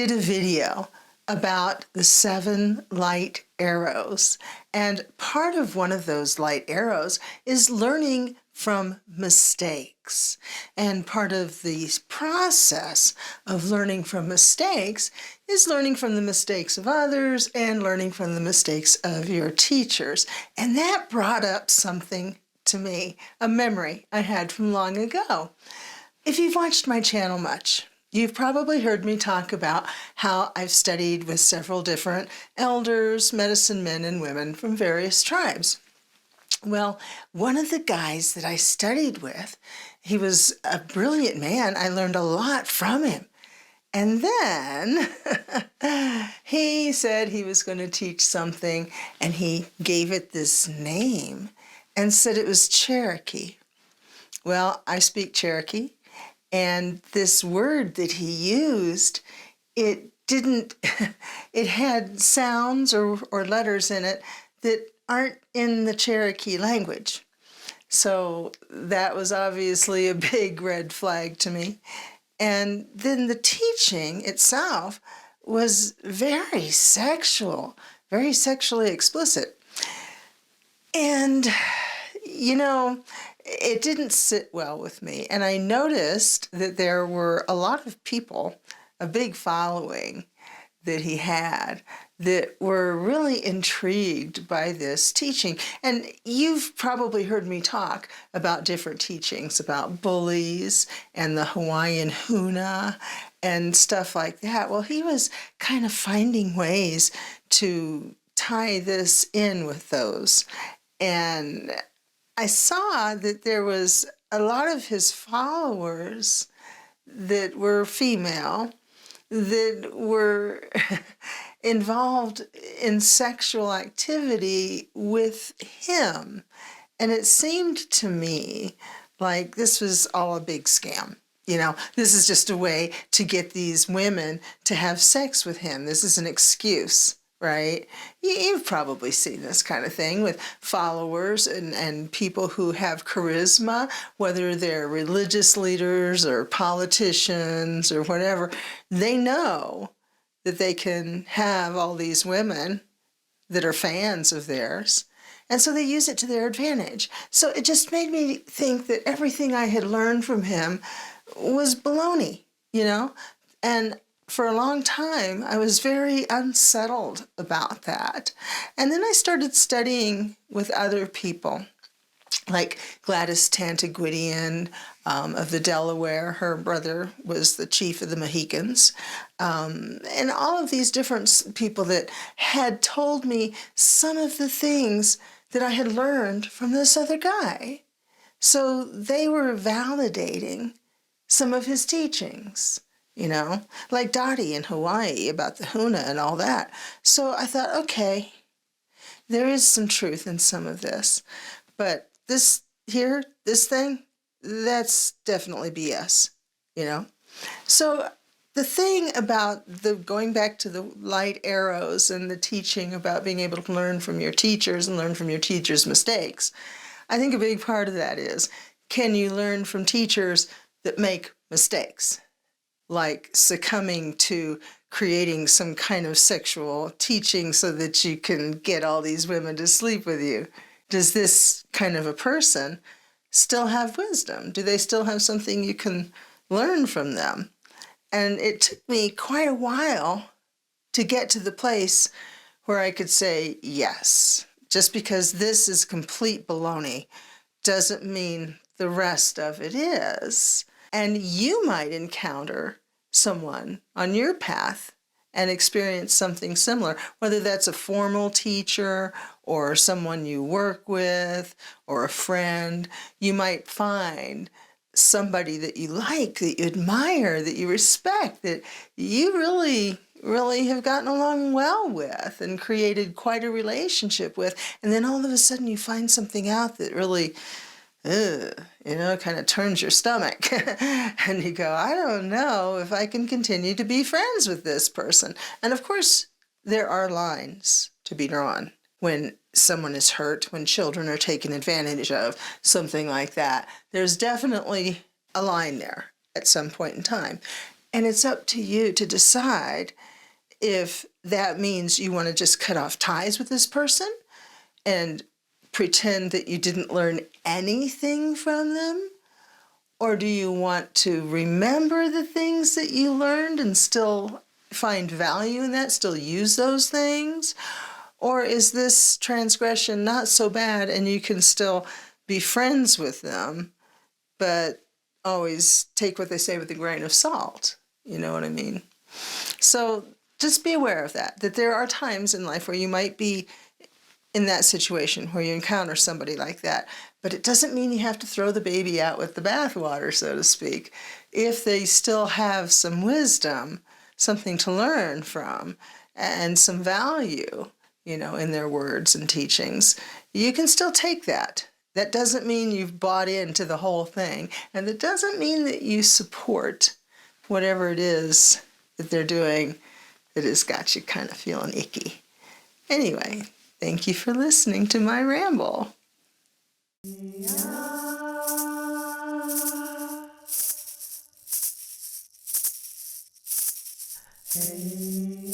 did a video about the 7 light arrows. And part of one of those light arrows is learning from mistakes. And part of the process of learning from mistakes is learning from the mistakes of others and learning from the mistakes of your teachers. And that brought up something to me, a memory I had from long ago. If you've watched my channel much, you've probably heard me talk about how I've studied with several different elders, medicine men and women from various tribes. Well, one of the guys that I studied with, he was a brilliant man. I learned a lot from him. And then he said he was going to teach something, and he gave it this name and said it was Cherokee. Well, I speak Cherokee. And this word that he used, it had sounds or letters in it that aren't in the Cherokee language. So that was obviously a big red flag to me. And then the teaching itself was very sexual, very sexually explicit. And, it didn't sit well with me. And I noticed that there were a lot of people, a big following that he had, that were really intrigued by this teaching. And you've probably heard me talk about different teachings, about Bullies and the Hawaiian Huna and stuff like that. Well, he was kind of finding ways to tie this in with those. And I saw that there was a lot of his followers that were female that were involved in sexual activity with him. And it seemed to me like this was all a big scam. This is just a way to get these women to have sex with him. This is an excuse. Right? You've probably seen this kind of thing with followers and people who have charisma, whether they're religious leaders or politicians or whatever. They know that they can have all these women that are fans of theirs, and so they use it to their advantage. So it just made me think that everything I had learned from him was baloney, and for a long time, I was very unsettled about that. And then I started studying with other people, like Gladys Tantagwidian of the Delaware. Her brother was the chief of the Mohicans. And all of these different people that had told me some of the things that I had learned from this other guy. So they were validating some of his teachings. Like Dottie in Hawaii about the Huna and all that. So I thought, okay, there is some truth in some of this. But this thing, that's definitely BS, So the thing about going back to the light arrows and the teaching about being able to learn from your teachers and learn from your teachers' mistakes, I think a big part of that is, can you learn from teachers that make mistakes? Like succumbing to creating some kind of sexual teaching so that you can get all these women to sleep with you. Does this kind of a person still have wisdom? Do they still have something you can learn from them? And it took me quite a while to get to the place where I could say yes. Just because this is complete baloney doesn't mean the rest of it is. And you might encounter someone on your path and experience something similar, whether that's a formal teacher or someone you work with or a friend. You might find somebody that you like, that you admire, that you respect, that you really have gotten along well with and created quite a relationship with. And then all of a sudden you find something out that really kind of turns your stomach. And you go, I don't know if I can continue to be friends with this person. And of course, there are lines to be drawn when someone is hurt, when children are taken advantage of, something like that. There's definitely a line there at some point in time. And it's up to you to decide if that means you want to just cut off ties with this person and pretend that you didn't learn anything from them. Or do you want to remember the things that you learned and still find value in that, still use those things? Or is this transgression not so bad and you can still be friends with them, but always take what they say with a grain of salt? You know what I mean? So just be aware of that there are times in life where you might be in that situation where you encounter somebody like that. But it doesn't mean you have to throw the baby out with the bathwater, so to speak. If they still have some wisdom, something to learn from, and some value, in their words and teachings, you can still take that. That doesn't mean you've bought into the whole thing. And that doesn't mean that you support whatever it is that they're doing that has got you kind of feeling icky. Anyway, thank you for listening to my ramble. Hey,